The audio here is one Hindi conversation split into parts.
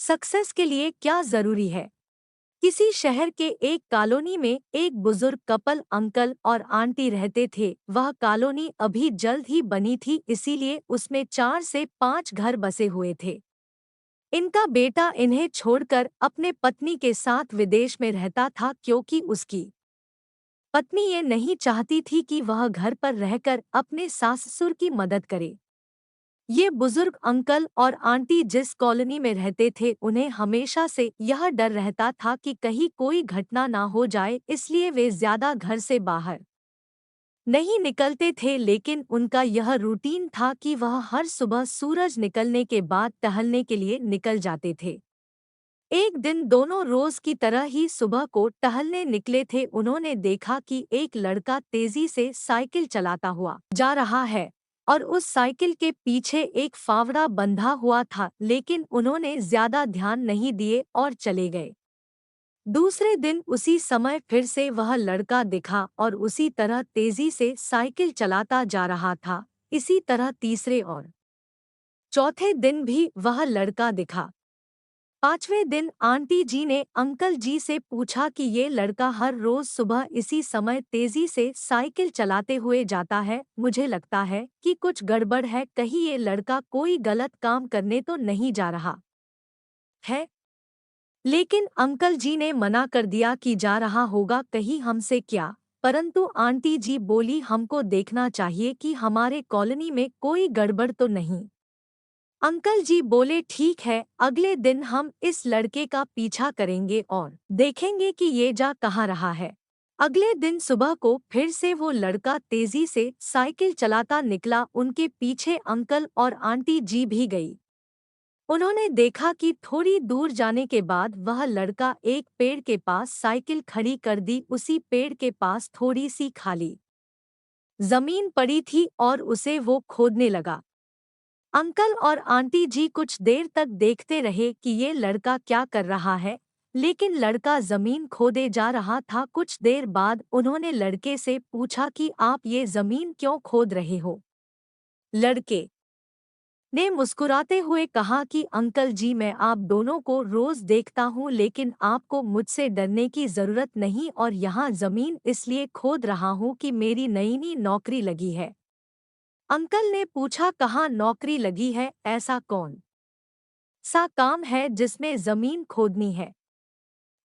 सक्सेस के लिए क्या जरूरी है? किसी शहर के एक कॉलोनी में एक बुजुर्ग कपल अंकल और आंटी रहते थे। वह कॉलोनी अभी जल्द ही बनी थी, इसीलिए उसमें 4 से 5 घर बसे हुए थे। इनका बेटा इन्हें छोड़कर अपने पत्नी के साथ विदेश में रहता था, क्योंकि उसकी पत्नी ये नहीं चाहती थी कि वह घर पर रहकर अपने सास ससुर की मदद करे। ये बुजुर्ग अंकल और आंटी जिस कॉलोनी में रहते थे, उन्हें हमेशा से यह डर रहता था कि कहीं कोई घटना ना हो जाए, इसलिए वे ज्यादा घर से बाहर नहीं निकलते थे। लेकिन उनका यह रूटीन था कि वह हर सुबह सूरज निकलने के बाद टहलने के लिए निकल जाते थे। एक दिन दोनों रोज की तरह ही सुबह को टहलने निकले थे। उन्होंने देखा कि एक लड़का तेजी से साइकिल चलाता हुआ जा रहा है और उस साइकिल के पीछे एक फावड़ा बंधा हुआ था, लेकिन उन्होंने ज्यादा ध्यान नहीं दिए और चले गए। दूसरे दिन उसी समय फिर से वह लड़का दिखा और उसी तरह तेजी से साइकिल चलाता जा रहा था। इसी तरह तीसरे और चौथे दिन भी वह लड़का दिखा। 5वें दिन आंटी जी ने अंकल जी से पूछा कि ये लड़का हर रोज सुबह इसी समय तेजी से साइकिल चलाते हुए जाता है। मुझे लगता है कि कुछ गड़बड़ है, कहीं ये लड़का कोई गलत काम करने तो नहीं जा रहा है। लेकिन अंकल जी ने मना कर दिया कि जा रहा होगा, कहीं हमसे क्या। परंतु आंटी जी बोली, हमको देखना चाहिए कि हमारे कॉलोनी में कोई गड़बड़ तो नहीं। अंकल जी बोले, ठीक है, अगले दिन हम इस लड़के का पीछा करेंगे और देखेंगे कि ये जा कहाँ रहा है। अगले दिन सुबह को फिर से वो लड़का तेजी से साइकिल चलाता निकला। उनके पीछे अंकल और आंटी जी भी गई। उन्होंने देखा कि थोड़ी दूर जाने के बाद वह लड़का एक पेड़ के पास साइकिल खड़ी कर दी। उसी पेड़ के पास थोड़ी सी खाली जमीन पड़ी थी और उसे वो खोदने लगा। अंकल और आंटी जी कुछ देर तक देखते रहे कि ये लड़का क्या कर रहा है, लेकिन लड़का जमीन खोदे जा रहा था। कुछ देर बाद उन्होंने लड़के से पूछा कि आप ये जमीन क्यों खोद रहे हो? लड़के ने मुस्कुराते हुए कहा कि अंकल जी, मैं आप दोनों को रोज देखता हूँ, लेकिन आपको मुझसे डरने की जरूरत नहीं, और यहाँ जमीन इसलिए खोद रहा हूँ कि मेरी नई नई नौकरी लगी है। अंकल ने पूछा, कहाँ नौकरी लगी है? ऐसा कौन सा काम है जिसमें जमीन खोदनी है?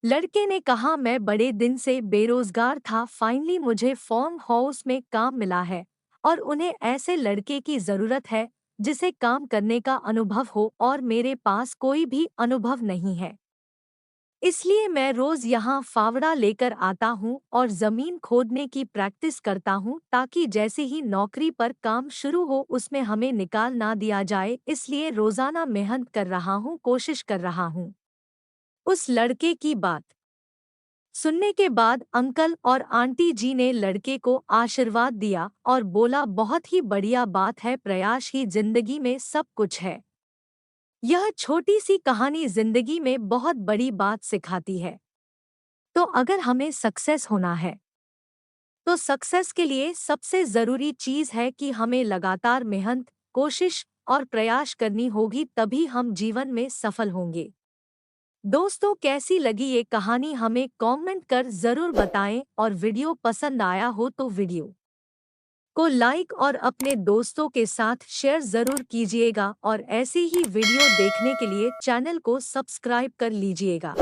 लड़के ने कहा, मैं बड़े दिन से बेरोजगार था, फाइनली मुझे फार्म हाउस में काम मिला है और उन्हें ऐसे लड़के की जरूरत है जिसे काम करने का अनुभव हो, और मेरे पास कोई भी अनुभव नहीं है। इसलिए मैं रोज यहाँ फावड़ा लेकर आता हूँ और जमीन खोदने की प्रैक्टिस करता हूँ, ताकि जैसे ही नौकरी पर काम शुरू हो उसमें हमें निकाल ना दिया जाए। इसलिए रोजाना मेहनत कर रहा हूँ, कोशिश कर रहा हूँ। उस लड़के की बात सुनने के बाद अंकल और आंटी जी ने लड़के को आशीर्वाद दिया और बोला, बहुत ही बढ़िया बात है, प्रयास ही जिंदगी में सब कुछ है। यह छोटी सी कहानी जिंदगी में बहुत बड़ी बात सिखाती है। तो अगर हमें सक्सेस होना है, तो सक्सेस के लिए सबसे जरूरी चीज है कि हमें लगातार मेहनत, कोशिश और प्रयास करनी होगी, तभी हम जीवन में सफल होंगे। दोस्तों, कैसी लगी ये कहानी हमें कमेंट कर जरूर बताएं, और वीडियो पसंद आया हो तो वीडियो को लाइक और अपने दोस्तों के साथ शेयर जरूर कीजिएगा, और ऐसे ही वीडियो देखने के लिए चैनल को सब्सक्राइब कर लीजिएगा।